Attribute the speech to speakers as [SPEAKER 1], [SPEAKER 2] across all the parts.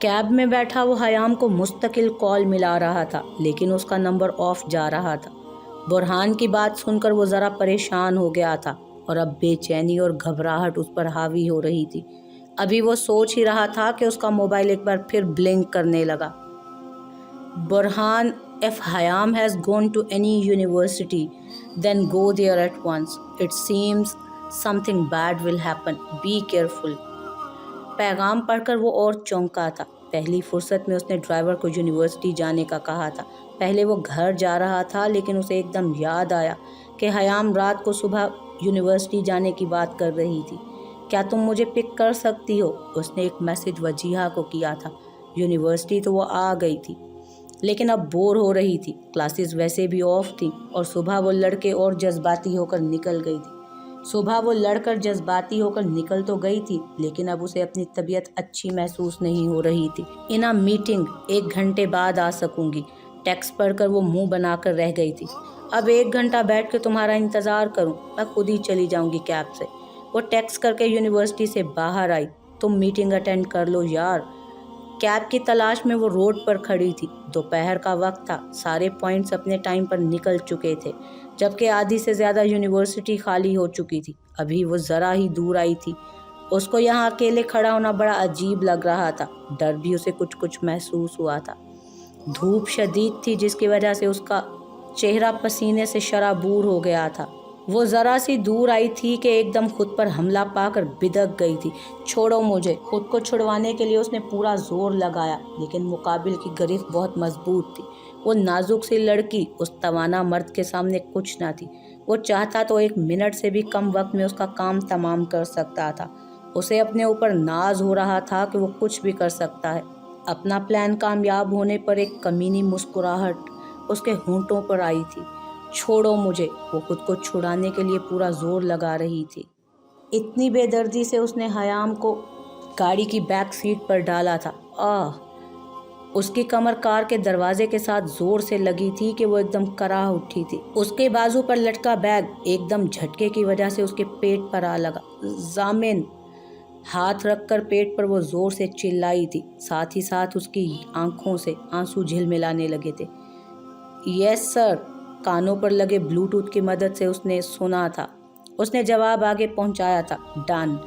[SPEAKER 1] Cab में बैठा वो हयाम को मुस्तकिल कॉल मिला रहा था, लेकिन उसका नंबर ऑफ जा रहा था। बुरहान की बात सुनकर वो ज़रा परेशान हो गया था और अब बेचैनी और घबराहट उस पर हावी हो रही थी। अभी वो सोच ही रहा था कि उसका मोबाइल एक बार फिर ब्लिंक करने लगा। Burhan, if Hayam has gone to any university, then go there at once. It seems something bad will happen. Be careful. पैगाम पढ़कर वो और चौंका था। पहली फुर्सत में उसने ड्राइवर को यूनिवर्सिटी जाने का कहा था। पहले वो घर जा रहा था, लेकिन उसे एकदम याद आया कि हयाम रात को सुबह यूनिवर्सिटी जाने की बात कर रही थी। क्या तुम मुझे पिक कर सकती हो? उसने एक मैसेज वजीहा को किया था। यूनिवर्सिटी तो वो आ गई थी, लेकिन अब बोर हो रही थी। क्लासेस वैसे भी ऑफ थी और सुबह वो लड़कर जज्बाती होकर निकल तो गई थी, लेकिन अब उसे अपनी तबीयत अच्छी महसूस नहीं हो रही थी। इन अ मीटिंग 1 घंटे बाद आ सकूंगी। टेक्स्ट पढ़कर वो मुंह बनाकर रह गई थी। अब 1 घंटा बैठ के तुम्हारा इंतज़ार करूं? मैं खुद ही चली जाऊंगी कैब से। वो टेक्स्ट करके यूनिवर्सिटी से बाहर आई। तुम मीटिंग अटेंड कर लो यार। कैब की तलाश में वो रोड पर खड़ी थी। दोपहर का वक्त था, सारे पॉइंट्स अपने टाइम पर निकल चुके थे, जबकि आधी से ज़्यादा यूनिवर्सिटी खाली हो चुकी थी। अभी वो ज़रा ही दूर आई थी। उसको यहाँ अकेले खड़ा होना बड़ा अजीब लग रहा था। डर भी उसे कुछ कुछ महसूस हुआ था। धूप शदीद थी, जिसकी वजह से उसका चेहरा पसीने से शराबूर हो गया था। वो ज़रा सी दूर आई थी कि एकदम खुद पर हमला पाकर बिदक गई थी। छोड़ो मुझे। खुद को छुड़वाने के लिए उसने पूरा जोर लगाया, लेकिन मुकाबिल की गिरफ्त बहुत मजबूत थी। वो नाजुक सी लड़की उस तवाना मर्द के सामने कुछ ना थी। वो चाहता तो 1 मिनट से भी कम वक्त में उसका काम तमाम कर सकता था। उसे अपने ऊपर नाज हो रहा था कि वो कुछ भी कर सकता है। अपना प्लान कामयाब होने पर एक कमीनी मुस्कुराहट उसके होंठों पर आई थी। छोड़ो मुझे। वो खुद को छुड़ाने के लिए पूरा जोर लगा रही थी। इतनी बेदर्दी से उसने हयाम को गाड़ी की बैक सीट पर डाला था। उसकी कमर कार के दरवाजे के साथ जोर से लगी थी कि वो एकदम कराह उठी थी। उसके बाजू पर लटका बैग एकदम झटके की वजह से उसके पेट पर आ लगा। जामिन। हाथ रखकर पेट पर वो जोर से चिल्लाई थी। साथ ही साथ उसकी आंखों से आंसू झिलमिलाने लगे थे। Yes sir. कानों पर लगे ब्लूटूथ की मदद से उसने सुना था। उसने जवाब आगे पहुंचाया था, डन,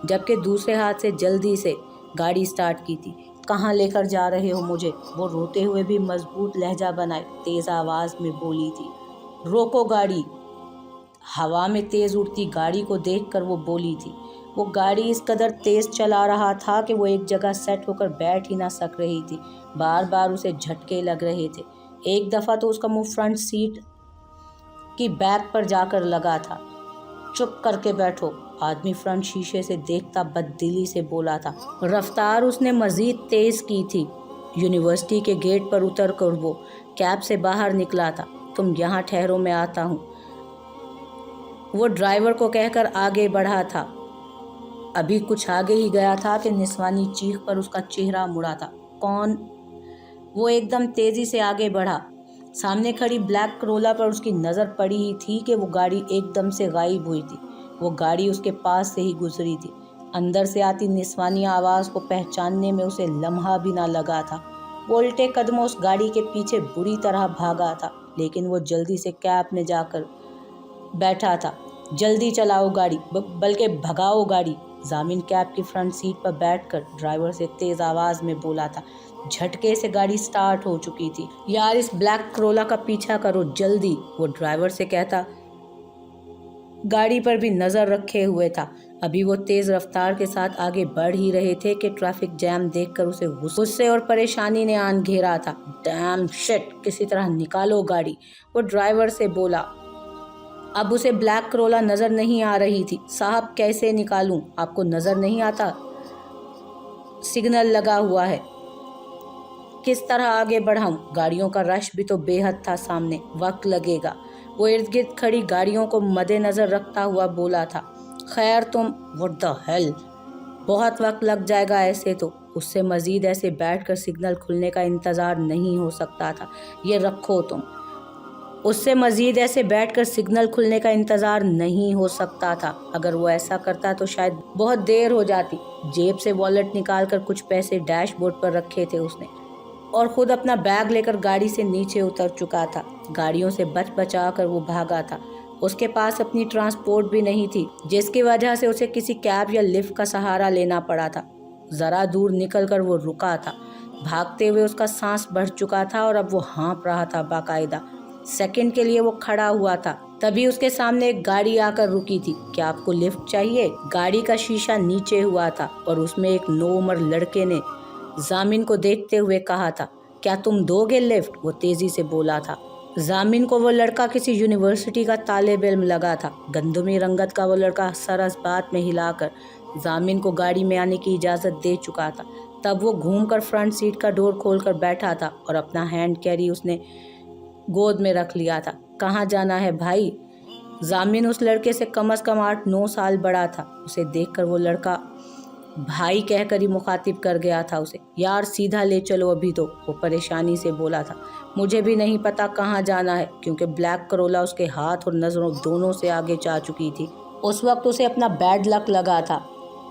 [SPEAKER 1] जबकि दूसरे हाथ से जल्दी से गाड़ी स्टार्ट की थी। कहाँ लेकर जा रहे हो मुझे? वो रोते हुए भी मजबूत लहजा बनाए तेज़ आवाज़ में बोली थी। रोको गाड़ी। हवा में तेज़ उड़ती गाड़ी को देखकर वो बोली थी। वो गाड़ी इस कदर तेज़ चला रहा था कि वो एक जगह सेट होकर बैठ ही ना सक रही थी। बार बार उसे झटके लग रहे थे। एक दफ़ा तो उसका मुंह फ्रंट सीट की बैक पर जाकर लगा था। चुप करके बैठो। आदमी फ्रंट शीशे से देखता बददिली से बोला था। रफ्तार उसने मज़ीद तेज़ की थी। यूनिवर्सिटी के गेट पर उतर कर वो कैब से बाहर निकला था। तुम यहाँ ठहरो, मैं आता हूँ, वो ड्राइवर को कहकर आगे बढ़ा था। अभी कुछ आगे ही गया था कि निस्वानी चीख पर उसका चेहरा मुड़ा था। कौन? वो एकदम तेज़ी से आगे बढ़ा। सामने खड़ी ब्लैक करोला पर उसकी नज़र पड़ी ही थी कि वो गाड़ी एकदम से गायब हुई थी। वो गाड़ी उसके पास से ही गुजरी थी। अंदर से आती निस्वानी आवाज़ को पहचानने में उसे लम्हा भी ना लगा था। वो उल्टे कदमों उस गाड़ी के पीछे बुरी तरह भागा था, लेकिन वो जल्दी से कैब में जाकर बैठा था। जल्दी चलाओ गाड़ी, बल्कि भगाओ गाड़ी। जामिन कैब की फ्रंट सीट पर बैठकर ड्राइवर से तेज़ आवाज़ में बोला था। झटके से गाड़ी स्टार्ट हो चुकी थी। यार, इस ब्लैक करोला का पीछा करो जल्दी, वो ड्राइवर से कहता गाड़ी पर भी नज़र रखे हुए था। अभी वो तेज़ रफ्तार के साथ आगे बढ़ ही रहे थे कि ट्रैफिक जैम देखकर उसे गुस्से और परेशानी ने आन घेरा था। डैम शिट, किसी तरह निकालो गाड़ी, वो ड्राइवर से बोला। अब उसे ब्लैक करोला नज़र नहीं आ रही थी। साहब, कैसे निकालूं? आपको नज़र नहीं आता? सिग्नल लगा हुआ है। किस तरह आगे बढ़ाऊं? गाड़ियों का रश भी तो बेहद था सामने, वक्त लगेगा, वो इर्द गिर्द खड़ी गाड़ियों को मद्देनज़र रखता हुआ बोला था। खैर तुम, व्हाट द हेल, बहुत वक्त लग जाएगा ऐसे तो। उससे मज़ीद ऐसे बैठकर सिग्नल खुलने का इंतज़ार नहीं हो सकता था। ये रखो तुम। اس سے مزید ایسے بیٹھ کر سگنل کھلنے کا انتظار نہیں ہو سکتا تھا۔ اگر وہ ایسا کرتا تو شاید بہت دیر ہو جاتی۔ جیب سے والیٹ نکال کر کچھ پیسے ڈیش بورڈ پر رکھے تھے اس نے، اور خود اپنا بیگ لے کر گاڑی سے نیچے اتر چکا تھا۔ گاڑیوں سے بچ بچا کر وہ بھاگا تھا۔ اس کے پاس اپنی ٹرانسپورٹ بھی نہیں تھی، جس کی وجہ سے اسے کسی کیب یا لفٹ کا سہارا لینا پڑا تھا۔ ذرا دور نکل کر وہ رکا تھا۔ بھاگتے ہوئے اس کا سانس بڑھ چکا تھا اور اب وہ ہانپ رہا تھا باقاعدہ۔ سیکنڈ کے لیے وہ کھڑا ہوا تھا، تبھی اس کے سامنے ایک گاڑی آ کر رکی تھی۔ کیا آپ کو لفٹ چاہیے؟ گاڑی کا شیشہ نیچے ہوا تھا اور اس میں ایک نوعمر لڑکے نے ضامن کو دیکھتے ہوئے کہا تھا، کیا تم دو گے لفٹ؟ وہ تیزی سے بولا تھا۔ ضامن کو وہ لڑکا کسی یونیورسٹی کا طالب علم لگا تھا۔ گندمی رنگت کا وہ لڑکا سر اس بات میں ہلا کر ضامن کو گاڑی میں آنے کی اجازت دے چکا تھا۔ تب وہ گھوم کر فرنٹ سیٹ کا ڈور کھول کر بیٹھا تھا اور اپنا ہینڈ کیری اس نے گود میں رکھ لیا تھا۔ کہاں جانا ہے بھائی؟ ضامن اس لڑکے سے کم از کم 8-9 سال بڑا تھا۔ اسے دیکھ کر وہ لڑکا بھائی کہہ کر ہی مخاطب کر گیا تھا اسے۔ یار سیدھا لے چلو ابھی تو، وہ پریشانی سے بولا تھا۔ مجھے بھی نہیں پتا کہاں جانا ہے، کیونکہ بلیک کرولا اس کے ہاتھ اور نظروں دونوں سے آگے جا چکی تھی۔ اس وقت اسے اپنا بیڈ لک لگا تھا۔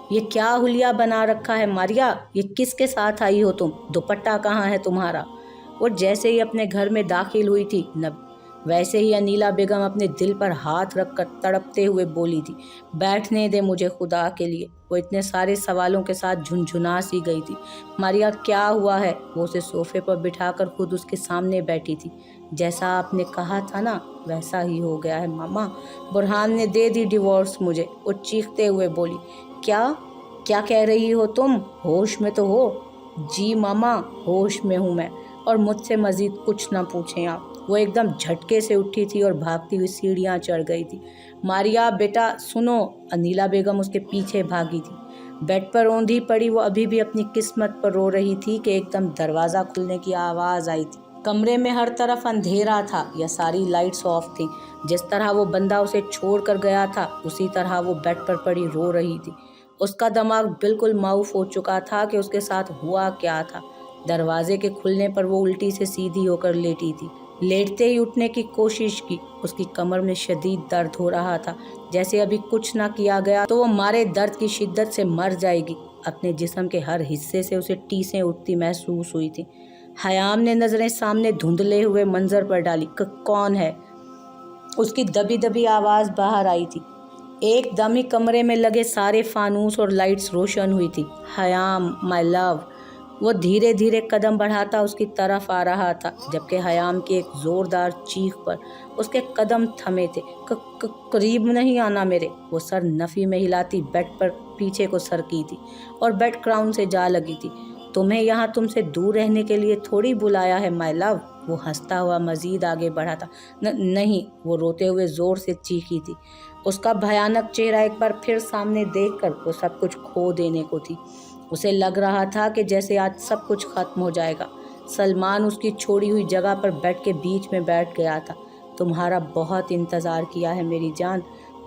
[SPEAKER 1] یہ کیا حلیہ بنا رکھا ہے ماریا؟ یہ کس کے ساتھ آئی ہو تم؟ دوپٹہ کہاں ہے تمہارا؟ وہ جیسے ہی اپنے گھر میں داخل ہوئی تھی ویسے ہی انیلا بیگم اپنے دل پر ہاتھ رکھ کر تڑپتے ہوئے بولی تھی، بیٹھنے دے مجھے خدا کے لیے۔ وہ اتنے سارے سوالوں کے ساتھ جھنجھنا سی گئی تھی۔ ماریا کیا ہوا ہے؟ وہ اسے صوفے پر بٹھا کر خود اس کے سامنے بیٹھی تھی۔ جیسا آپ نے کہا تھا نا ویسا ہی ہو گیا ہے ماما، برہان نے دے دی ڈیورس مجھے، وہ چیختے ہوئے بولی۔ کیا کہہ رہی ہو تم؟ ہوش میں تو ہو؟ جی ماما ہوش میں ہوں میں، اور مجھ سے مزید کچھ نہ پوچھیں آپ۔ وہ ایک دم جھٹکے سے اٹھی تھی اور بھاگتی ہوئی سیڑھیاں چڑھ گئی تھی۔ ماریا بیٹا سنو، انیلا بیگم اس کے پیچھے بھاگی تھی۔ بیڈ پر اوندھی پڑی وہ ابھی بھی اپنی قسمت پر رو رہی تھی کہ ایک دم دروازہ کھلنے کی آواز آئی تھی۔ کمرے میں ہر طرف اندھیرا تھا یا ساری لائٹس آف تھیں۔ جس طرح وہ بندہ اسے چھوڑ کر گیا تھا اسی طرح وہ بیڈ پر پڑی رو رہی تھی۔ اس کا دماغ بالکل معاف ہو چکا تھا کہ اس کے ساتھ ہوا کیا تھا۔ دروازے کے کھلنے پر وہ الٹی سے سیدھی ہو کر لیٹی تھی۔ لیٹتے ہی اٹھنے کی کوشش کی۔ اس کی کمر میں شدید درد ہو رہا تھا، جیسے ابھی کچھ نہ کیا گیا تو وہ مارے درد کی شدت سے مر جائے گی۔ اپنے جسم کے ہر حصے سے اسے ٹیسیں اٹھتی محسوس ہوئی تھی۔ حیام نے نظریں سامنے دھندلے ہوئے منظر پر ڈالی۔ کون ہے؟ اس کی دبی دبی آواز باہر آئی تھی۔ ایک دم ہی کمرے میں لگے سارے فانوس اور لائٹس روشن ہوئی تھی۔ حیام مائی لو، وہ دھیرے دھیرے قدم بڑھاتا اس کی طرف آ رہا تھا، جبکہ حیام کی ایک زوردار چیخ پر اس کے قدم تھمے تھے۔ قریب نہیں آنا میرے، وہ سر نفی میں ہلاتی بیڈ پر پیچھے کو سرکی تھی اور بیڈ کراؤن سے جا لگی تھی۔ تمہیں یہاں تم سے دور رہنے کے لیے تھوڑی بلایا ہے مائی لو، وہ ہنستا ہوا مزید آگے بڑھا تھا۔ نہیں، وہ روتے ہوئے زور سے چیخی تھی۔ اس کا بھیانک چہرہ ایک بار پھر سامنے دیکھ کر وہ سب کچھ کھو دینے کو تھی۔ اسے لگ رہا تھا کہ جیسے آج سب کچھ ختم ہو جائے گا۔ سلمان اس کی چھوڑی ہوئی جگہ پر بیڈ کے بیچ میں بیٹھ گیا تھا۔ تمہارا بہت انتظار کیا ہے میری جان،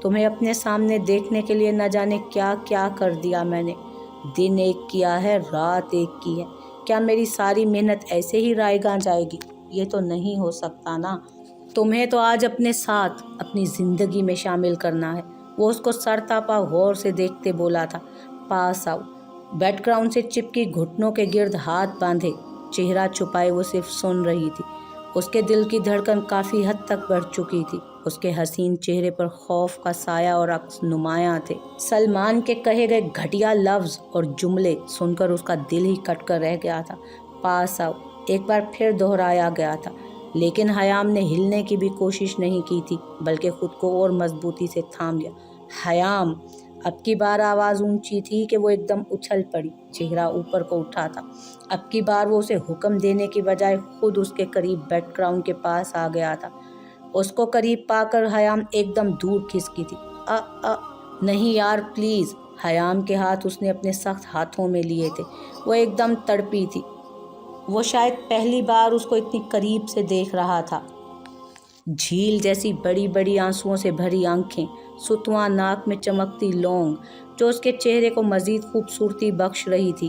[SPEAKER 1] تمہیں اپنے سامنے دیکھنے کے لیے نہ جانے کیا کیا کر دیا میں نے۔ دن ایک کیا ہے، رات ایک کی ہے، کیا میری ساری محنت ایسے ہی رائے گاں جائے گی؟ یہ تو نہیں ہو سکتا نا۔ تمہیں تو آج اپنے ساتھ اپنی زندگی میں شامل کرنا ہے۔ وہ اس کو سر تاپا غور سے دیکھتے بولا تھا۔ پاس آؤ۔ بیڈ کراؤن سے چپکی گھٹنوں کے گرد ہاتھ باندھے چہرہ چھپائے وہ صرف سن رہی تھی۔ اس کے دل کی دھڑکن کافی حد تک بڑھ چکی تھی۔ اس کے حسین چہرے پر خوف کا سایہ اور عکس نمایاں تھے۔ سلمان کے کہے گئے گھٹیا لفظ اور جملے سن کر اس کا دل ہی کٹ کر رہ گیا تھا۔ پاس آؤ ایک بار پھر دہرایا گیا تھا، لیکن حیام نے ہلنے کی بھی کوشش نہیں کی تھی، بلکہ خود کو اور مضبوطی سے تھام لیا۔ حیام، اب کی بار آواز اونچی تھی کہ وہ ایک دم اچھل پڑی، چہرہ اوپر کو اٹھا تھا۔ اب کی بار وہ اسے حکم دینے کی بجائے خود اس کے قریب بیڈ کراؤن کے پاس آ گیا تھا۔ اس کو قریب پا کر حیام ایک دم دور کھسکی تھی۔ نہیں یار پلیز۔ حیام کے ہاتھ اس نے اپنے سخت ہاتھوں میں لیے تھے۔ وہ ایک دم تڑپی تھی۔ وہ شاید پہلی بار اس کو اتنی قریب سے دیکھ رہا تھا۔ جھیل جیسی بڑی بڑی آنسوؤں سے بھری آنکھیں، ستواں ناک میں چمکتی لونگ جو اس کے چہرے کو مزید خوبصورتی بخش رہی تھی۔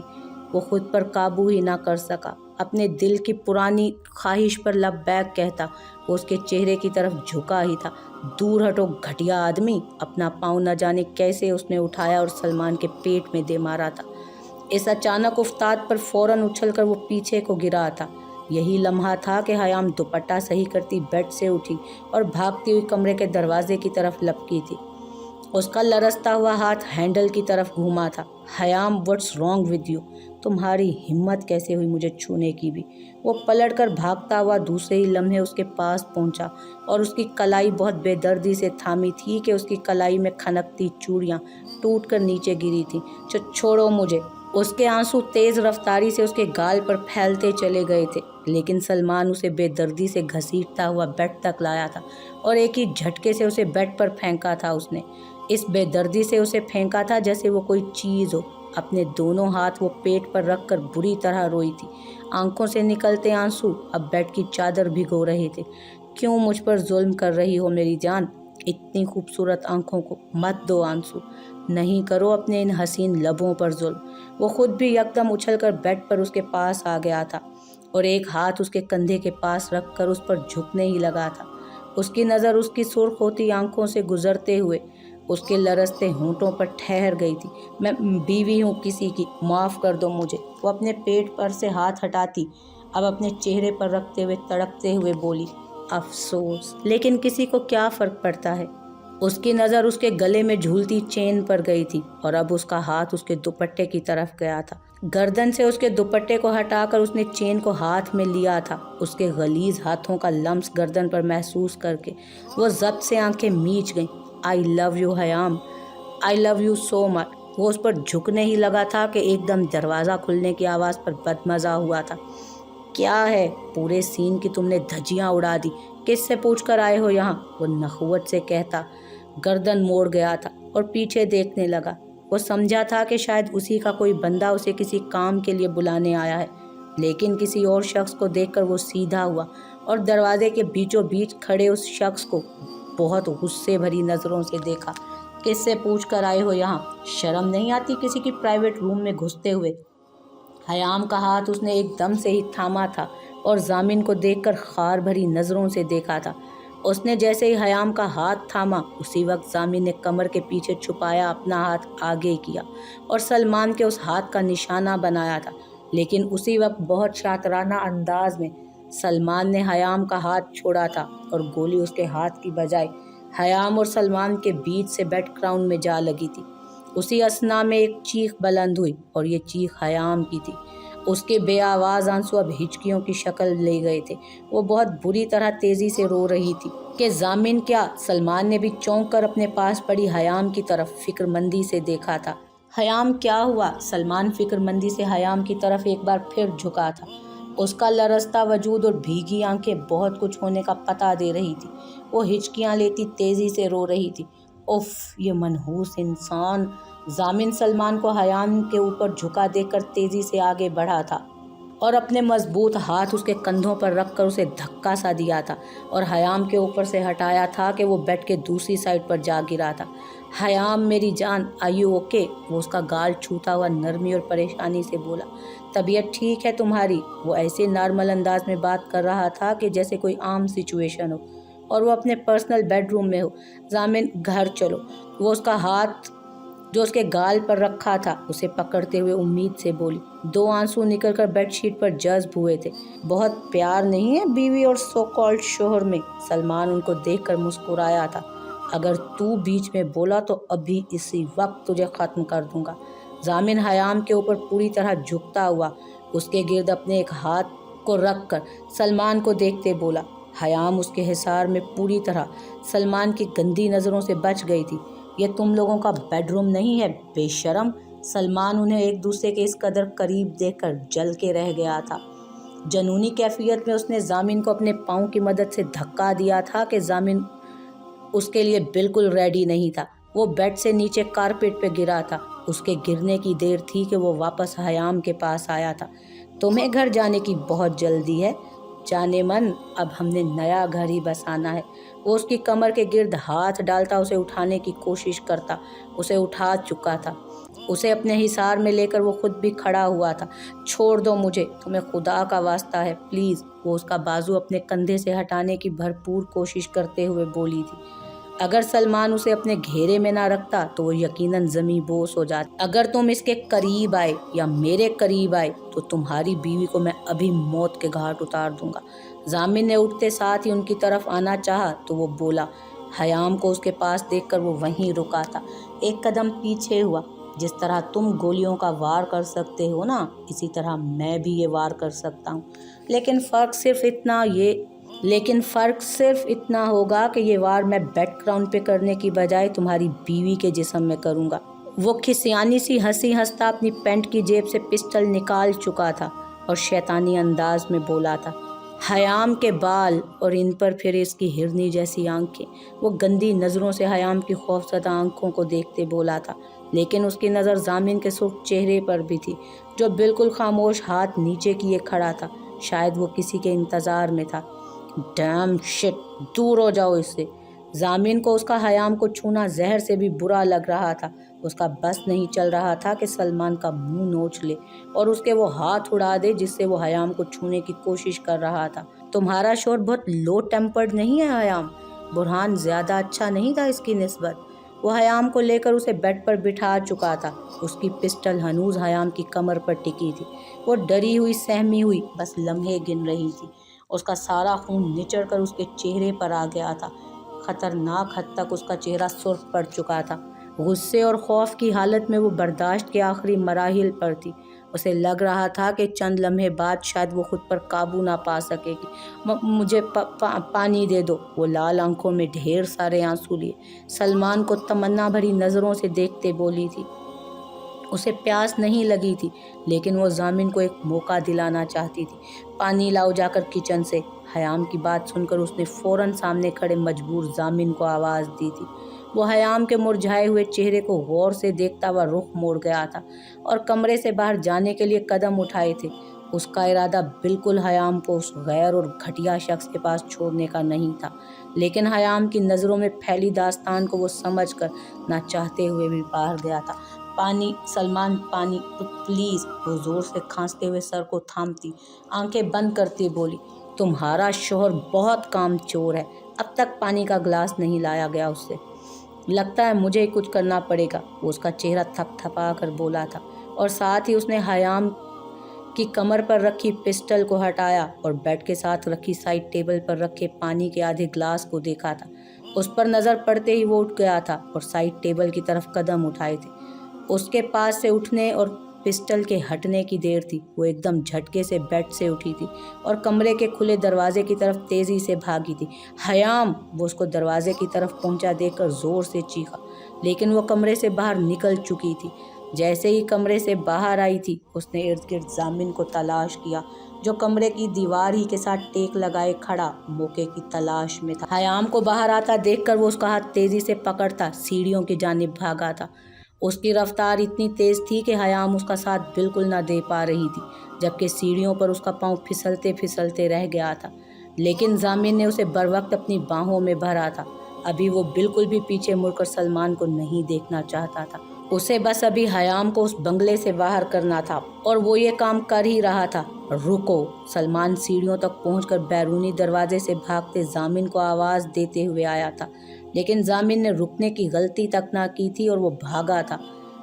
[SPEAKER 1] وہ خود پر قابو ہی نہ کر سکا۔ अपने दिल की पुरानी ख्वाहिश पर लबैक कहता। वो उसके चेहरे की तरफ झुका ही था। दूर हटो घटिया आदमी। अपना पाँव न जाने कैसे उसने उठाया और सलमान के पेट में दे मारा था। इस अचानक उफ्ताद पर फौरन उछलकर वो पीछे को गिरा था। यही लम्हा था कि हयाम दुपट्टा सही करती बेड से उठी और भागती हुई कमरे के दरवाजे की तरफ लपकी थी। उसका लरसता हुआ हाथ हैंडल की तरफ घूमा था। हयाम, व्हाट्स रॉन्ग विद यू? तुम्हारी हिम्मत कैसे हुई मुझे छूने की भी? वो पलट कर भागता हुआ दूसरे ही लम्हे उसके पास पहुंचा और उसकी कलाई बहुत बेदर्दी से थामी थी कि उसकी कलाई में खनकती चूड़ियाँ टूट कर नीचे गिरी थी। छोड़ो मुझे। उसके आंसू तेज रफ्तारी से उसके गाल पर फैलते चले गए थे, लेकिन सलमान उसे बेदर्दी से घसीटता हुआ बेड तक लाया था और एक ही झटके से उसे बेड पर फेंका था। उसने इस बेदर्दी से उसे फेंका था जैसे वो कोई चीज़ हो। अपने दोनों हाथ वो पेट पर रखकर बुरी तरह रोई थी। आंखों से निकलते आंसू अब बेड की चादर भिगो रहे थे। क्यों मुझ पर जुल्म कर रही हो मेरी जान? इतनी खूबसूरत आंखों को मत दो आंसू। नहीं करो अपने इन हसीन लबों पर जुल्म। वो खुद भी यकदम उछलकर बेड पर उसके पास आ गया था और एक हाथ उसके कंधे के पास रखकर उस पर झुकने ही लगा था। उसकी नज़र उसकी सुर्ख होती आंखों से गुजरते हुए उसके लरसते होंठों पर ठहर गई थी। मैं बीवी हूँ किसी की, माफ़ कर दो मुझे। वो अपने पेट पर से हाथ हटाती अब अपने चेहरे पर रखते हुए तड़पते हुए बोली, अफसोस, लेकिन किसी को क्या फ़र्क पड़ता है? उसकी नज़र उसके गले में झूलती चेन पर गई थी और अब उसका हाथ उसके दुपट्टे की तरफ गया था। गर्दन से उसके दुपट्टे को हटाकर उसने चेन को हाथ में लिया था। उसके गलीज हाथों का लम्स गर्दन पर महसूस करके वो ज़ब्त से आंखें मीच गईं। I love you हयाम, I love you so much. वो उस पर झुकने ही लगा था कि एकदम दरवाज़ा खुलने की आवाज़ पर बदमज़ा हुआ था। क्या है? पूरे सीन की तुमने धज्जियाँ उड़ा दी। किससे पूछ कर आए हो यहाँ? वो नखुवत से कहता गर्दन मोड़ गया था और पीछे देखने लगा। वो समझा था कि शायद उसी का कोई बंदा उसे किसी काम के लिए बुलाने आया है, लेकिन किसी और शख्स को देखकर वो सीधा हुआ और दरवाजे के बीचों बीच खड़े उस शख्स को बहुत गुस्से भरी नज़रों से देखा। किससे पूछ कर आए हो यहाँ? शर्म नहीं आती किसी की प्राइवेट रूम में घुसते हुए? हयाम का हाथ उसने एकदम से ही थामा था और जामिन को देखकर खार भरी नज़रों से देखा था। उसने जैसे ही हयाम का हाथ थामा, उसी वक्त जामिन ने कमर के पीछे छुपाया अपना हाथ आगे किया और सलमान के उस हाथ का निशाना बनाया था। लेकिन उसी वक्त बहुत शातिराना अंदाज में सलमान ने हयाम का हाथ छोड़ा था और गोली उसके हाथ की बजाय हयाम और सलमान के बीच से बैकग्राउंड में जा लगी थी। उसी असना में एक चीख बुलंद हुई और ये चीख हयाम की थी। उसके बेआवाज़ आंसू अब हिचकियों की शक्ल ले गए थे। वो बहुत बुरी तरह तेज़ी से रो रही थी कि जामिन क्या? सलमान ने भी चौंक कर अपने पास पड़ी हयाम की तरफ फिक्रमंदी से देखा था। हयाम क्या हुआ? सलमान फिक्रमंदी से हयाम की तरफ एक बार फिर झुका था। उसका लरसता वजूद और भीगी आंखें बहुत कुछ होने का पता दे रही थी। वो हिचकियाँ लेती तेज़ी से रो रही थी। उफ, ये मनहूस इंसान! जामिन सलमान को हयाम के ऊपर झुका देखकर तेज़ी से आगे बढ़ा था और अपने मजबूत हाथ उसके कंधों पर रखकर उसे धक्का सा दिया था और हयाम के ऊपर से हटाया था कि वो बेड के दूसरी साइड पर जा गिरा था। हयाम मेरी जान, आर यू ओके? वो उसका गाल छूता हुआ नरमी और परेशानी से बोला, तबीयत ठीक है तुम्हारी? वो ऐसे नॉर्मल अंदाज में बात कर रहा था कि जैसे कोई आम सिचुएशन हो और वो अपने पर्सनल बेडरूम में हो। जामिन, घर चलो। वो उसका हाथ जो उसके गाल पर रखा था उसे पकड़ते हुए उम्मीद से बोली। दो आंसू निकलकर बेडशीट पर जज्ब हुए थे। बहुत प्यार नहीं है बीवी और सो कॉल्ड शोहर में? सलमान उनको देखकर मुस्कुराया था। अगर तू बीच में बोला तो अभी इसी वक्त तुझे ख़त्म कर दूंगा। जामिन हयाम के ऊपर पूरी तरह झुकता हुआ उसके गिर्द अपने एक हाथ को रखकर सलमान को देखते बोला। हयाम उसके हिसार में पूरी तरह सलमान की गंदी नज़रों से बच गई थी। ये तुम लोगों का बेडरूम नहीं है, बेशरम। सलमान उन्हें एक दूसरे के इस कदर करीब देखकर जल के रह गया था। जनूनी कैफियत में उसने जामिन को अपने पाँव की मदद से धक्का दिया था कि जामिन उसके लिए बिल्कुल रेडी नहीं था। वो बेड से नीचे कारपेट पे गिरा था। उसके गिरने की देर थी कि वो वापस हयाम के पास आया था। तुम्हें घर जाने की बहुत जल्दी है जाने मन, अब हमने नया घर ही बसाना है। वो उसकी कमर के गिर्द हाथ डालता उसे उठाने की कोशिश करता। उसे उठा चुका था। उसे अपने हिसार में लेकर वो खुद भी खड़ा हुआ था। छोड़ दो मुझे, तुम्हें खुदा का वास्ता है प्लीज़। वो उसका बाजू अपने कंधे से हटाने की भरपूर कोशिश करते हुए बोली थी। अगर सलमान उसे अपने घेरे में ना रखता तो वो यकीनन ज़मीं बोस हो जाती। अगर तुम इसके करीब आए या मेरे करीब आए तो तुम्हारी बीवी को मैं अभी मौत के घाट उतार दूंगा। जामिन ने उठते साथ ही उनकी तरफ आना चाहा तो वो बोला। हयाम को उसके पास देखकर वो वहीं रुका था, एक कदम पीछे हुआ। जिस तरह तुम गोलियों का वार कर सकते हो ना, इसी तरह मैं भी ये वार कर सकता हूँ। लेकिन फ़र्क सिर्फ इतना होगा कि ये वार मैं बैकग्राउंड पे करने की बजाय तुम्हारी बीवी के जिस्म में करूँगा। वो खिसियानी सी हंसी हंसता अपनी पैंट की जेब से पिस्टल निकाल चुका था और शैतानी अंदाज में बोला था। हयाम के बाल और इन पर फिर इसकी हिरनी जैसी आंखें। वो गंदी नज़रों से हयाम की खौफज़दा आंखों को देखते बोला था, लेकिन उसकी नज़र जामिन के सुर्ख चेहरे पर भी थी, जो बिल्कुल खामोश हाथ नीचे किए खड़ा था। शायद वो किसी के इंतज़ार में था। डैम शिट, दूर हो जाओ इससे। जामिन को उसका हयाम को छूना जहर से भी बुरा लग रहा था। उसका बस नहीं चल रहा था कि सलमान का मुंह नोच ले और उसके वो हाथ उड़ा दे जिससे वो हयाम को छूने की कोशिश कर रहा था। तुम्हारा शोर बहुत लो टेम्पर्ड नहीं है हयाम। बुरहान ज़्यादा अच्छा नहीं था इसकी निस्बत। वो हयाम को लेकर उसे बेड पर बिठा चुका था। उसकी पिस्टल हनूज हयाम की कमर पर टिकी थी। वो डरी हुई सहमी हुई बस लम्हे गिन रही थी। उसका सारा खून निचड़ कर उसके चेहरे पर आ गया था। खतरनाक हद तक उसका चेहरा सुर्ख पड़ चुका था। गुस्से और खौफ की हालत में वो बर्दाश्त के आखिरी मराहिल पर थी। उसे लग रहा था कि चंद लम्हे बाद शायद वो खुद पर काबू ना पा सकेगी। मुझे पानी दे दो। वो लाल आंखों में ढेर सारे आंसू लिए सलमान को तमन्ना भरी नज़रों से देखते बोली थी। उसे प्यास नहीं लगी थी, लेकिन वो जामिन को एक मौका दिलाना चाहती थी। पानी लाओ जाकर किचन से। हयाम की बात सुनकर उसने फ़ौरन सामने खड़े मजबूर जामिन को आवाज़ दी थी। वो हयाम के मुरझाए हुए चेहरे को गौर से देखता हुआ रुख मोड़ गया था और कमरे से बाहर जाने के लिए कदम उठाए थे। उसका इरादा बिल्कुल हयाम को उस गैर और घटिया शख्स के पास छोड़ने का नहीं था, लेकिन हयाम की नज़रों में फैली दास्तान को वो समझकर ना चाहते हुए भी बाहर गया था। पानी सलमान, पानी प्लीज़। वो ज़ोर से खांसते हुए सर को थामती आंखें बंद करती बोली। तुम्हारा शोहर बहुत कामचोर है, अब तक पानी का गिलास नहीं लाया गया उससे। लगता है मुझे ही कुछ करना पड़ेगा। वो उसका चेहरा थपथपा कर बोला था और साथ ही उसने हयाम की कमर पर रखी पिस्टल को हटाया और बेड के साथ रखी साइड टेबल पर रखे पानी के आधे ग्लास को देखा था। उस पर नज़र पड़ते ही वो उठ गया था और साइड टेबल की तरफ कदम उठाए थे। उसके पास से उठने और पिस्टल के हटने की देर थी। वो एकदम झटके से बेड से उठी थी और कमरे के खुले दरवाजे की तरफ तेज़ी से भागी थी। हयाम! वो उसको दरवाजे की तरफ पहुंचा देखकर ज़ोर से चीखा, लेकिन वो कमरे से बाहर निकल चुकी थी। जैसे ही कमरे से बाहर आई थी, उसने इर्द गिर्द जामिन को तलाश किया, जो कमरे की दीवार ही के साथ टेक लगाए खड़ा मौके की तलाश में था। हयाम को बाहर आता देखकर वो उसका हाथ तेज़ी से पकड़ता सीढ़ियों की जानिब भागा था। उसकी रफ्तार इतनी तेज़ थी कि हयाम उसका साथ बिल्कुल ना दे पा रही थी, जबकि सीढ़ियों पर उसका पाँव फिसलते फिसलते रह गया था। लेकिन जामिन ने उसे बरवक्त अपनी बाहों में भरा था। अभी वो बिल्कुल भी पीछे मुड़कर सलमान को नहीं देखना चाहता था। उसे बस अभी हयाम को उस बंगले से बाहर करना था और वो ये काम कर ही रहा था। रुको! सलमान सीढ़ियों तक पहुंचकर बैरूनी दरवाजे से भागते जामिन को आवाज़ देते हुए आया था, लेकिन जामिन ने रुकने की गलती तक ना की थी और वो भागा था।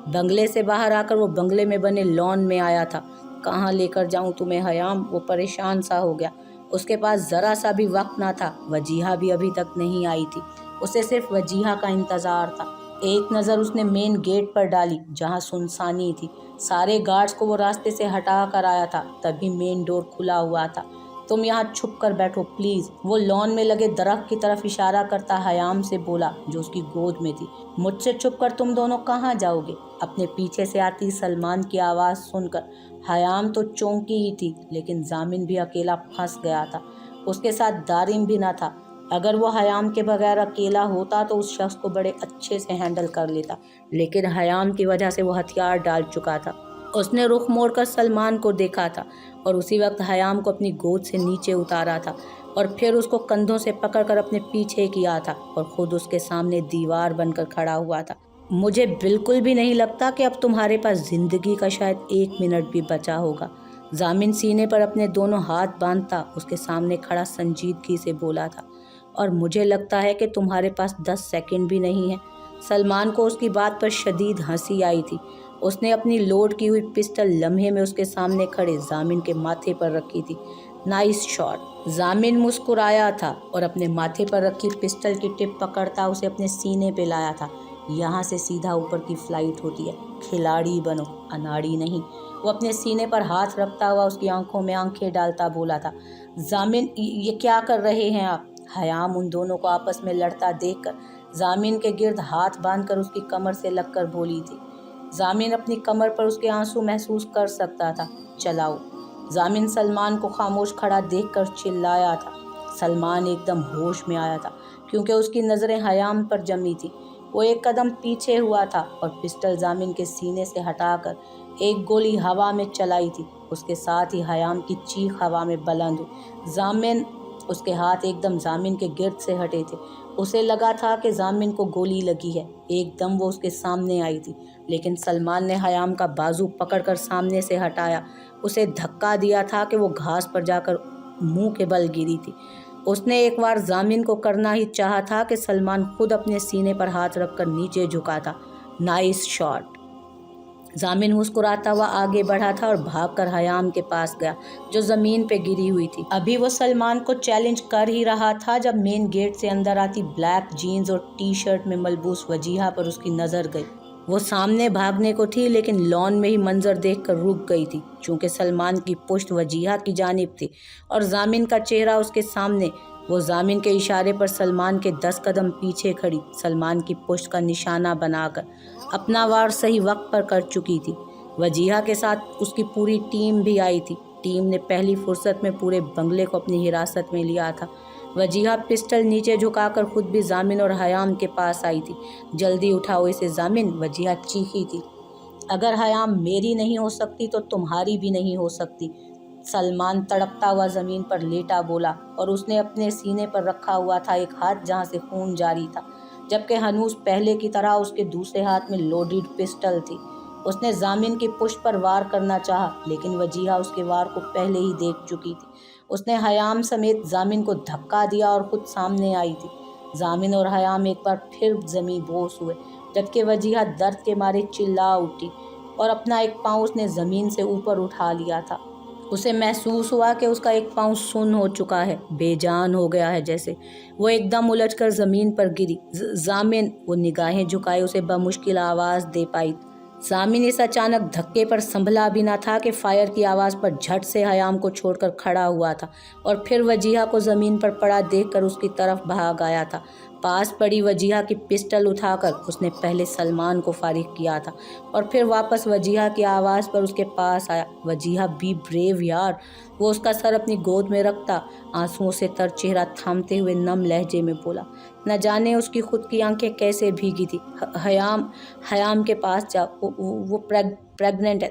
[SPEAKER 1] बंगले से बाहर आकर वो बंगले में बने लॉन में आया था। कहाँ लेकर जाऊँ तुम्हें हयाम? वो परेशान सा हो गया। उसके पास ज़रा सा भी वक्त ना था। वजीहा भी अभी तक नहीं आई थी। उसे सिर्फ वजीहा का इंतज़ार था। एक नज़र उसने मेन गेट पर डाली, जहाँ सुनसानी थी। सारे गार्ड्स को वो रास्ते से हटा कर आया था, तभी मेन डोर खुला हुआ था। तुम यहाँ छुप कर बैठो प्लीज़। वो लॉन में लगे दरख्त की तरफ इशारा करता हयाम से बोला, जो उसकी गोद में थी। मुझसे छुप कर तुम दोनों कहाँ जाओगे? अपने पीछे से आती सलमान की आवाज़ सुनकर हयाम तो चौंकी ही थी, लेकिन जामिन भी अकेला फंस गया था। उसके साथ दारिम भी ना था। अगर वो हयाम के बगैर अकेला होता तो उस शख्स को बड़े अच्छे से हैंडल कर लेता, लेकिन हयाम की वजह से वो हथियार डाल चुका था। उसने रुख मोड़कर सलमान को देखा था और उसी वक्त हयाम को अपनी गोद से नीचे उतारा था और फिर उसको कंधों से पकड़कर अपने पीछे किया था और खुद उसके सामने दीवार बनकर खड़ा हुआ था। मुझे बिल्कुल भी नहीं लगता कि अब तुम्हारे पास ज़िंदगी का शायद 1 मिनट भी बचा होगा। जामिन सीने पर अपने दोनों हाथ बांधता उसके सामने खड़ा संजीदगी से बोला था। और मुझे लगता है कि तुम्हारे पास 10 सेकंड भी नहीं है। सलमान को उसकी बात पर शदीद हंसी आई थी। उसने अपनी लोड की हुई पिस्टल लम्हे में उसके सामने खड़े जामिन के माथे पर रखी थी। Nice shot. जामिन मुस्कुराया था और अपने माथे पर रखी पिस्टल की टिप पकड़ता उसे अपने सीने पे लाया था। यहाँ से सीधा ऊपर की फ्लाइट होती है, खिलाड़ी बनो, अनाड़ी नहीं। वो अपने सीने पर हाथ रखता हुआ उसकी आंखों में आंखें डालता बोला था। जामिन, ये क्या कर रहे हैं आप? हयाम उन दोनों को आपस में लड़ता देखकर जामिन के गिर्द हाथ बांधकर उसकी कमर से लगकर बोली थी। जामिन अपनी कमर पर उसके आंसू महसूस कर सकता था। चलाओ। जामिन सलमान को खामोश खड़ा देखकर चिल्लाया था। सलमान एकदम होश में आया था क्योंकि उसकी नज़रें हयाम पर जमी थी। वो एक कदम पीछे हुआ था और पिस्टल जामिन के सीने से हटाकर एक गोली हवा में चलाई थी। उसके साथ ही हयाम की चीख हवा में बुलंद हुई। जामिन, उसके हाथ एकदम जामिन के गिर्द से हटे थे। उसे लगा था कि जामिन को गोली लगी है। एकदम वो उसके सामने आई थी, लेकिन सलमान ने हयाम का बाजू पकड़कर सामने से हटाया। उसे धक्का दिया था कि वो घास पर जाकर मुंह के बल गिरी थी। उसने एक बार जामिन को करना ही चाहा था कि सलमान खुद अपने सीने पर हाथ रखकर नीचे झुका था। Nice shot. जामिन मुस्कुराता हुआ आगे बढ़ा था और भागकर हयाम के पास गया जो ज़मीन पे गिरी हुई थी। अभी वो सलमान को चैलेंज कर ही रहा था जब मेन गेट से अंदर आती ब्लैक जीन्स और टी शर्ट में मलबूस वजीहा पर उसकी नज़र गई। वो सामने भागने को थी लेकिन लॉन में ही मंजर देखकर रुक गई थी। चूंकि सलमान की पुश्त वजीहा की जानिब थी और जामिन का चेहरा उसके सामने, वो जामिन के इशारे पर सलमान के 10 कदम पीछे खड़ी सलमान की पुश्त का निशाना बनाकर अपना वार सही वक्त पर कर चुकी थी। वजीहा के साथ उसकी पूरी टीम भी आई थी। टीम ने पहली फुर्सत में पूरे बंगले को अपनी हिरासत में लिया था। वजीहा पिस्टल नीचे झुकाकर खुद भी जामिन और हयाम के पास आई थी। जल्दी उठाओ इसे जामिन, वजीहा चीखी थी। अगर हयाम मेरी नहीं हो सकती तो तुम्हारी भी नहीं हो सकती। सलमान तड़पता हुआ ज़मीन पर लेटा बोला और उसने अपने सीने पर रखा हुआ था एक हाथ जहां से खून जारी था, जबकि हनूस पहले की तरह उसके दूसरे हाथ में लोडेड पिस्टल थी। उसने जामिन की पुश्त पर वार करना चाहा लेकिन वजीहा उसके वार को पहले ही देख चुकी थी। उसने हयाम समेत जामिन को धक्का दिया और खुद सामने आई थी। जामिन और हयाम एक बार फिर जमी बोस हुए, जबकि वजीहा दर्द के मारे चिल्ला उठी और अपना एक पाँव उसने ज़मीन से ऊपर उठा लिया था। उसे महसूस हुआ कि उसका एक पाँव सुन्न हो चुका है, बेजान हो गया है जैसे। वो एकदम उलझकर ज़मीन पर गिरी। जामिन, वो निगाहें झुकाए उसे बमुश्किल आवाज़ दे पाई। जामिन इस अचानक धक्के पर संभला भी ना था कि फायर की आवाज़ पर झट से हयाम को छोड़कर खड़ा हुआ था और फिर वजीहा को ज़मीन पर पड़ा देखकर उसकी तरफ भाग आया था। पास पड़ी वजीहा की पिस्टल उठाकर उसने पहले सलमान को फारिग किया था और फिर वापस वजीहा की आवाज़ पर उसके पास आया। वजीहा, बी ब्रेव यार। वो उसका सर अपनी गोद में रखता आंसुओं से तर चेहरा थामते हुए नम लहजे में बोला। न जाने उसकी खुद की आंखें कैसे भीगी थी। हयाम के पास जा, वो प्रेग्नेंट है।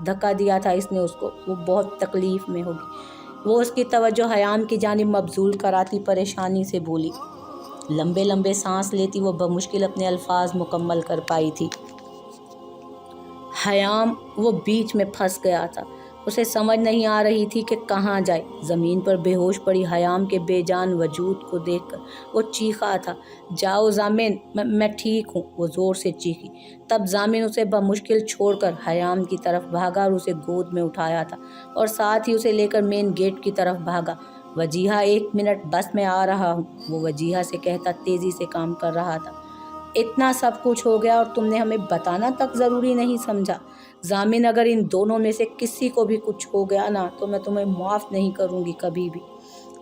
[SPEAKER 1] धक्का दिया था इसने उसको, वो बहुत तकलीफ़ में होगी। वो उसकी तवज्जो हयाम की जानिब मबजूल कराती परेशानी से बोली। लंबे लंबे सांस लेती वो बमुश्किल अपने अल्फाज मुकम्मल कर पाई थी। हयाम, वो बीच में फंस गया था। उसे समझ नहीं आ रही थी कि कहाँ जाए। ज़मीन पर बेहोश पड़ी हयाम के बेजान वजूद को देखकर वो चीखा था, जाओ जामिन, मैं ठीक हूँ। वो ज़ोर से चीखी। तब जामिन उसे बमुश्किल छोड़कर हयाम की तरफ भागा और उसे गोद में उठाया था और साथ ही उसे लेकर मेन गेट की तरफ भागा। वजीहा, 1 मिनट बस मैं आ रहा हूँ, वो वजीहा से कहता तेज़ी से काम कर रहा था। इतना सब कुछ हो गया और तुमने हमें बताना तक ज़रूरी नहीं समझा। जामिन, अगर इन दोनों में से किसी को भी कुछ हो गया ना तो मैं तुम्हें माफ़ नहीं करूँगी कभी भी।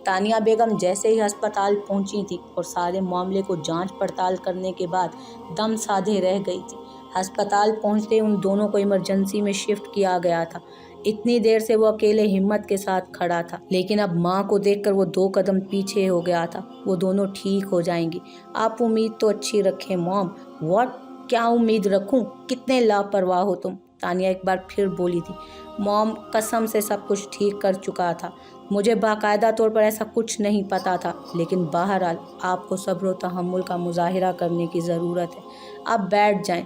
[SPEAKER 1] तानिया बेगम जैसे ही अस्पताल पहुंची थी और सारे मामले को जांच पड़ताल करने के बाद दम साधे रह गई थी। अस्पताल पहुंचते उन दोनों को इमरजेंसी में शिफ्ट किया गया था। इतनी देर से वो अकेले हिम्मत के साथ खड़ा था, लेकिन अब माँ को देखकर वो 2 कदम पीछे हो गया था। वो दोनों ठीक हो जाएंगी, आप उम्मीद तो अच्छी रखें मॉम। व्हाट? क्या उम्मीद रखूं? कितने लापरवाह हो तुम। तानिया एक बार फिर बोली थी। मॉम, कसम से सब कुछ ठीक कर चुका था। मुझे बाकायदा तौर पर ऐसा कुछ नहीं पता था, लेकिन बहरहाल आपको सब्र व तहम्मुल का मुजाहिरा करने की ज़रूरत है। आप बैठ जाएं,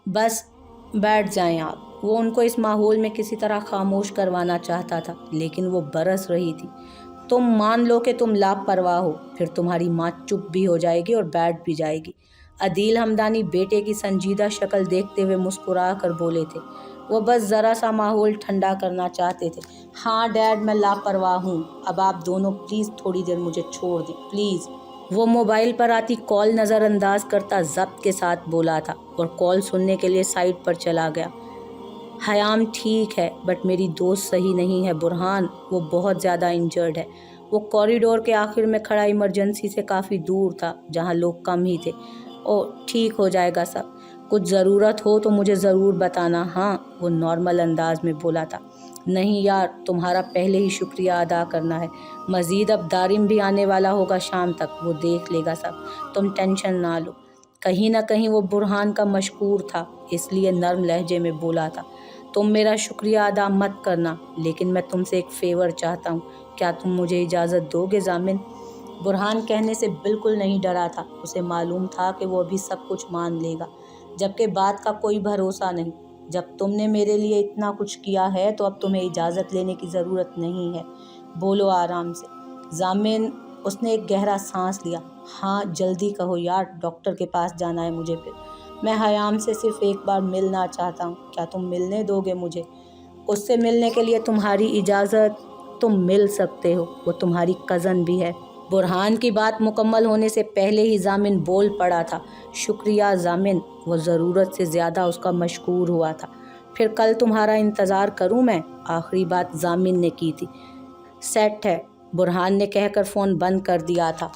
[SPEAKER 1] बस बैठ जाएं आप। वो उनको इस माहौल में किसी तरह खामोश करवाना चाहता था, लेकिन वो बरस रही थी। तुम मान लो कि तुम लापरवाह हो, फिर तुम्हारी माँ चुप भी हो जाएगी और बैठ भी जाएगी। अदील हमदानी बेटे की संजीदा शक्ल देखते हुए मुस्कुरा कर बोले थे। वो बस ज़रा सा माहौल ठंडा करना चाहते थे। हाँ डैड, मैं लापरवाह हूँ। अब आप दोनों प्लीज़ थोड़ी देर मुझे छोड़ दें, प्लीज़। वो मोबाइल पर आती कॉल नज़रअंदाज करता ज़ब्त के साथ बोला था और कॉल सुनने के लिए साइड पर चला गया। हयाम ठीक है, बट मेरी दोस्त सही नहीं है बुरहान, वो बहुत ज़्यादा इंजर्ड है। वो कॉरिडोर के आखिर में खड़ा इमरजेंसी से काफ़ी दूर था, जहाँ लोग कम ही थे। ओ ठीक हो जाएगा सब, कुछ ज़रूरत हो तो मुझे ज़रूर बताना। हाँ, वो नॉर्मल अंदाज में बोला था। नहीं यार, तुम्हारा पहले ही शुक्रिया अदा करना है। मज़ीद अब दारिम भी आने वाला होगा शाम तक, वो देख लेगा सब, तुम टेंशन ना लो। कहीं ना कहीं वो बुरहान का मशकूर था, इसलिए नर्म लहजे में बोला था। तुम मेरा शुक्रिया अदा मत करना, लेकिन मैं तुमसे एक फ़ेवर चाहता हूँ। क्या तुम मुझे इजाज़त दोगे ज़ामिन? बुरहान कहने से बिल्कुल नहीं डरा था। उसे मालूम था कि वो अभी सब कुछ मान लेगा, जबकि बात का कोई भरोसा नहीं। जब तुमने मेरे लिए इतना कुछ किया है तो अब तुम्हें इजाज़त लेने की ज़रूरत नहीं है। बोलो आराम से ज़ामिन। उसने एक गहरा सांस लिया। हाँ जल्दी कहो यार, डॉक्टर के पास जाना है मुझे। फिर मैं हयाम से सिर्फ एक बार मिलना चाहता हूँ, क्या तुम मिलने दोगे मुझे? उससे मिलने के लिए तुम्हारी इजाज़त? तुम मिल सकते हो, वो तुम्हारी कज़न भी है। बुरहान की बात मुकम्मल होने से पहले ही ज़ामिन बोल पड़ा था। शुक्रिया ज़ामिन, वो ज़रूरत से ज़्यादा उसका मशकूर हुआ था। फिर कल तुम्हारा इंतज़ार करूँ मैं? आखिरी बात ज़ामिन ने की थी। सेट है, बुरहान ने कहकर फ़ोन बंद कर दिया था।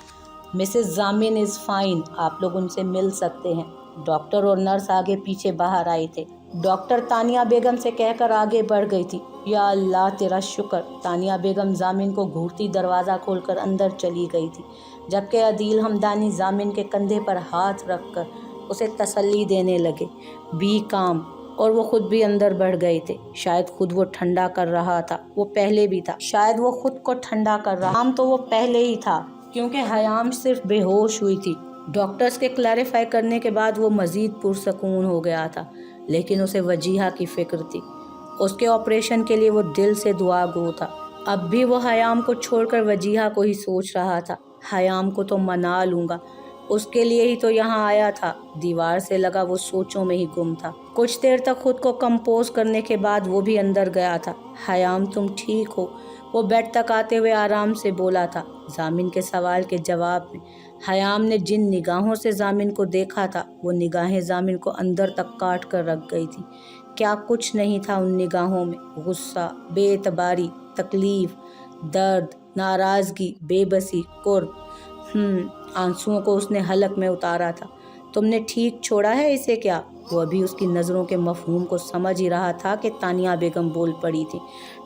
[SPEAKER 1] मिसेस ज़ामिन इज़ फ़ाइन, आप लोग उनसे मिल सकते हैं। डॉक्टर और नर्स आगे पीछे बाहर आए थे। डॉक्टर तानिया बेगम से कहकर आगे बढ़ गई थी। या अल्लाह तेरा शुक्र। तानिया बेगम ज़ामिन को घूरती दरवाज़ा खोलकर अंदर चली गई थी, जबकि अदील हमदानी ज़ामिन के कंधे पर हाथ रखकर उसे तसल्ली देने लगे। बी काम। और वो खुद भी अंदर बढ़ गए थे। शायद खुद वो ठंडा कर रहा था, वो पहले भी था। शायद वो खुद को ठंडा कर रहा था, तो वो पहले ही था, क्योंकि हयाम सिर्फ बेहोश हुई थी। डॉक्टर्स के क्लैरिफाई करने के बाद वो मज़ीद पुरसकून हो गया था, लेकिन उसे वजीहा की फ़िक्र थी। उसके ऑपरेशन के लिए वो दिल से दुआ गो था। अब भी वो हयाम को छोड़कर वजीहा को ही सोच रहा था। हयाम को तो मना लूँगा, उसके लिए ही तो यहाँ आया था। दीवार से लगा वो सोचों में ही गुम था। कुछ देर तक खुद को कंपोज करने के बाद वो भी अंदर गया था। हयाम तुम ठीक हो? वो बेड तक आते हुए आराम से बोला था। ज़ामिन के सवाल के जवाब में हयाम ने जिन निगाहों से ज़ामिन को देखा था, वो निगाहें ज़ामिन को अंदर तक काट कर रख गई थी। क्या कुछ नहीं था उन निगाहों में? गुस्सा, बेएतबारी, तकलीफ़, दर्द, नाराज़गी, बेबसी, कुर्ब। आंसुओं को उसने हलक में उतारा था। तुमने ठीक छोड़ा है इसे क्या? वो अभी उसकी नज़रों के मफहूम को समझ ही रहा था कि तानिया बेगम बोल पड़ी थी।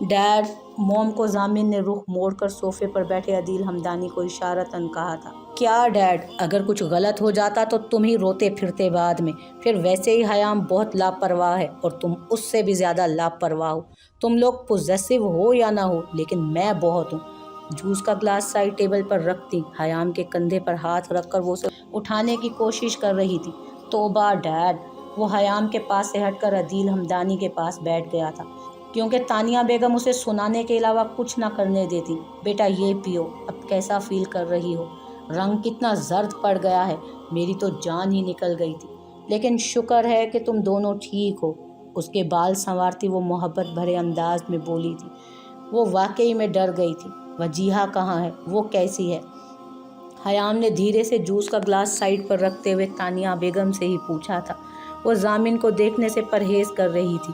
[SPEAKER 1] डैड। मोम को ज़ामिन ने रुख मोड़कर सोफे पर बैठे अदील हमदानी को इशारतन कहा था। क्या डैड? अगर कुछ गलत हो जाता तो तुम ही रोते फिरते बाद में। फिर वैसे ही हयाम बहुत लापरवाह है और तुम उससे भी ज़्यादा लापरवाह हो। तुम लोग पोजेसिव हो या ना हो, लेकिन मैं बहुत हूँ। जूस का ग्लास साइड टेबल पर रखती हयाम के कंधे पर हाथ रखकर वो उसे उठाने की कोशिश कर रही थी। तौबा डैड। वो हयाम के पास से हटकर अदील हमदानी के पास बैठ गया था, क्योंकि तानिया बेगम उसे सुनाने के अलावा कुछ ना करने देती। बेटा ये पियो, अब कैसा फील कर रही हो? रंग कितना जर्द पड़ गया है, मेरी तो जान ही निकल गई थी। लेकिन शुक्र है कि तुम दोनों ठीक हो। उसके बाल संवारती वो मोहब्बत भरे अंदाज में बोली थी। वो वाकई में डर गई थी। वजीहा कहाँ है? वो कैसी है? हयाम ने धीरे से जूस का ग्लास साइड पर रखते हुए तानिया बेगम से ही पूछा था। वो ज़ामिन को देखने से परहेज़ कर रही थी।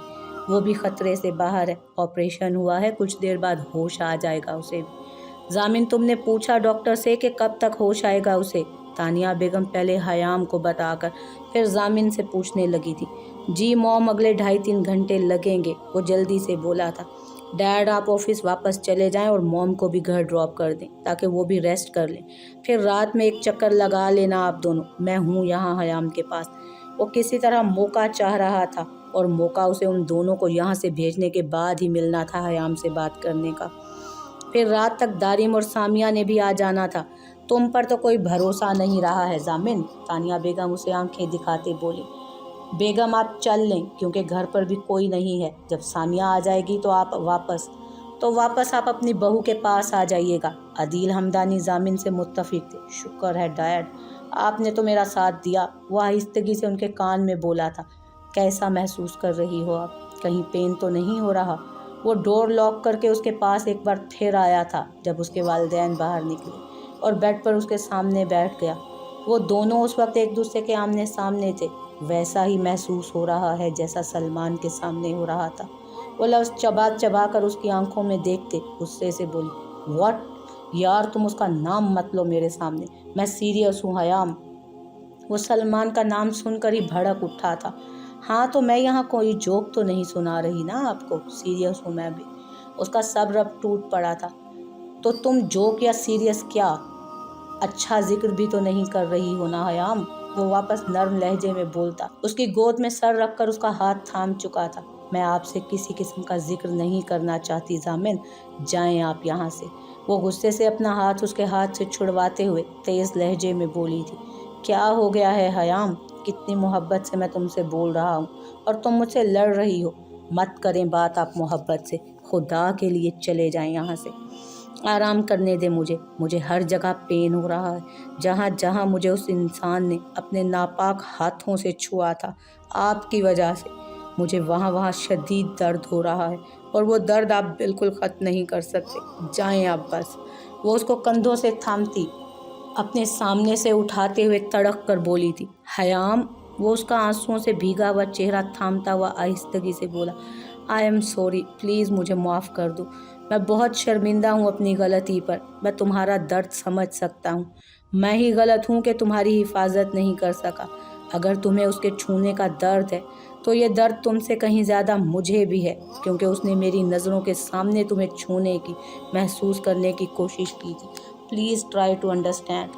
[SPEAKER 1] वो भी ख़तरे से बाहर है, ऑपरेशन हुआ है, कुछ देर बाद होश आ जाएगा उसे भी। ज़ामिन तुमने पूछा डॉक्टर से कि कब तक होश आएगा उसे? तानिया बेगम पहले हयाम को बताकर फिर ज़ामिन से पूछने लगी थी। जी मॉम, अगले 2.5-3 घंटे लगेंगे, वो जल्दी से बोला था। डैड आप ऑफिस वापस चले जाएं और मॉम को भी घर ड्रॉप कर दें, ताकि वो भी रेस्ट कर लें। फिर रात में एक चक्कर लगा लेना आप दोनों, मैं हूँ यहाँ हयाम के पास। वो किसी तरह मौका चाह रहा था, और मौका उसे उन दोनों को यहाँ से भेजने के बाद ही मिलना था हयाम से बात करने का। फिर रात तक दारिम और सामिया ने भी आ जाना था। तुम पर तो कोई भरोसा नहीं रहा है जामिन, तानिया बेगम उसे आंखें दिखाते बोली। बेगम आप चल लें, क्योंकि घर पर भी कोई नहीं है। जब सामिया आ जाएगी तो वापस आप अपनी बहू के पास आ जाइएगा। अदील हमदानी जामिन से मुत्तफिक थे। शुक्र है डैड, आपने तो मेरा साथ दिया, वो आहिस्तगी से उनके कान में बोला था। कैसा महसूस कर रही हो आप? कहीं पेन तो नहीं हो रहा? वो डोर लॉक करके उसके पास एक बार फिर आया था जब उसके वालिदैन बाहर निकले और बेड पर उसके सामने बैठ गया। वो दोनों उस वक्त एक दूसरे के आमने सामने थे। वैसा ही महसूस हो रहा है जैसा सलमान के सामने हो रहा था। वो लफ्ज़ चबा चबा कर उसकी आंखों में देखते गुस्से से बोली, व्हाट? यार तुम उसका नाम मत लो मेरे सामने, मैं सीरियस हूँ हयाम। वो सलमान का नाम सुनकर ही भड़क उठा था। हाँ तो मैं यहाँ कोई जोक तो नहीं सुना रही ना आपको, सीरियस हूँ मैं भी। उसका सब्र अब टूट पड़ा था। तो तुम जोक या सीरियस क्या, अच्छा जिक्र भी तो नहीं कर रही हो ना हयाम? वो वापस नर्म लहजे में बोलता। उसकी गोद में सर रखकर उसका हाथ थाम चुका था। मैं आपसे किसी किस्म का जिक्र नहीं करना चाहती जामिन, जाएं आप यहाँ से। वो गुस्से से अपना हाथ उसके हाथ से छुड़वाते हुए तेज़ लहजे में बोली थी। क्या हो गया है हयाम? कितनी मोहब्बत से मैं तुमसे बोल रहा हूँ और तुम मुझसे लड़ रही हो। मत करें बात आप मोहब्बत से, खुदा के लिए चले जाएं यहाँ से। आराम करने दे मुझे हर जगह पेन हो रहा है। जहाँ जहाँ मुझे उस इंसान ने अपने नापाक हाथों से छुआ था आपकी वजह से, मुझे वहाँ वहाँ शदीद दर्द हो रहा है और वो दर्द आप बिल्कुल ख़त्म नहीं कर सकते। जाएं आप बस। वो उसको कंधों से थामती अपने सामने से उठाते हुए तड़क कर बोली थी। हयाम, वो उसका आंसुओं से भीगा हुआ चेहरा थामता हुआ आहिस्तगी से बोला, आई एम सॉरी, प्लीज़ मुझे माफ़ कर दो। मैं बहुत शर्मिंदा हूँ अपनी गलती पर। मैं तुम्हारा दर्द समझ सकता हूँ। मैं ही गलत हूँ कि तुम्हारी हिफाजत नहीं कर सका। अगर तुम्हें उसके छूने का दर्द है तो ये दर्द तुमसे कहीं ज़्यादा मुझे भी है, क्योंकि उसने मेरी नज़रों के सामने तुम्हें छूने की, महसूस करने की कोशिश की थी। Please try to understand.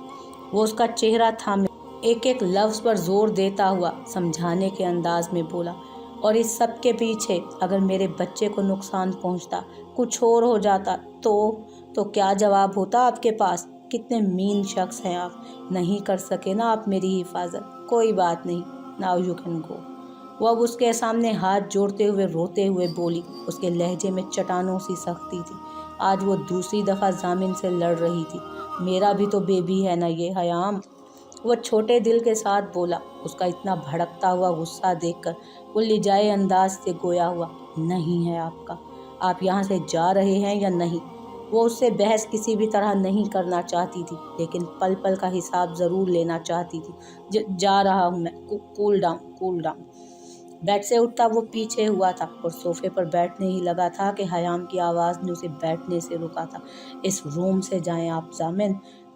[SPEAKER 1] वो उसका चेहरा थामे एक एक लफ्ज़ पर जोर देता हुआ समझाने के अंदाज में बोला, और इस सब के पीछे अगर मेरे बच्चे को नुकसान पहुंचता, कुछ और हो जाता तो क्या जवाब होता आपके पास? कितने मीन शख्स हैं आप। नहीं कर सके ना आप मेरी हिफाजत, कोई बात नहीं, नाउ यू कैन गो। वो अब उसके सामने हाथ जोड़ते हुए रोते हुए बोली। उसके लहजे में चट्टानों सी सख्ती थी। आज वो दूसरी दफ़ा जामिन से लड़ रही थी। मेरा भी तो बेबी है ना ये हयाम, वो छोटे दिल के साथ बोला। उसका इतना भड़कता हुआ गुस्सा देखकर वो लिजाए अंदाज से गोया हुआ, नहीं है आपका, आप यहाँ से जा रहे हैं या नहीं? वो उससे बहस किसी भी तरह नहीं करना चाहती थी, लेकिन पल पल का हिसाब ज़रूर लेना चाहती थी। जा रहा हूँ मैं, cool down, cool down. Bed से उठता वो पीछे हुआ था और सोफे पर बैठने ही लगा था कि हयाम की आवाज़ ने उसे बैठने से रोका था। इस रूम से जाएं आप जामिन,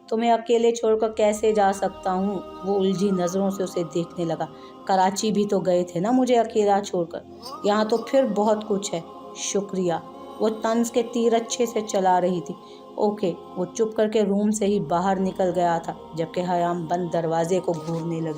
[SPEAKER 1] तुम्हें अकेले छोड़कर कैसे जा सकता हूँ? वो उलझी नज़रों से उसे देखने लगा। कराची भी तो गए थे ना मुझे अकेला छोड़कर, यहाँ तो फिर बहुत कुछ है। शुक्रिया। वो तंज के तीर अच्छे से चला रही थी। ओके। वो चुप करके रूम से ही बाहर निकल गया था, जबकि हयाम बंद दरवाजे को घूरने लगी।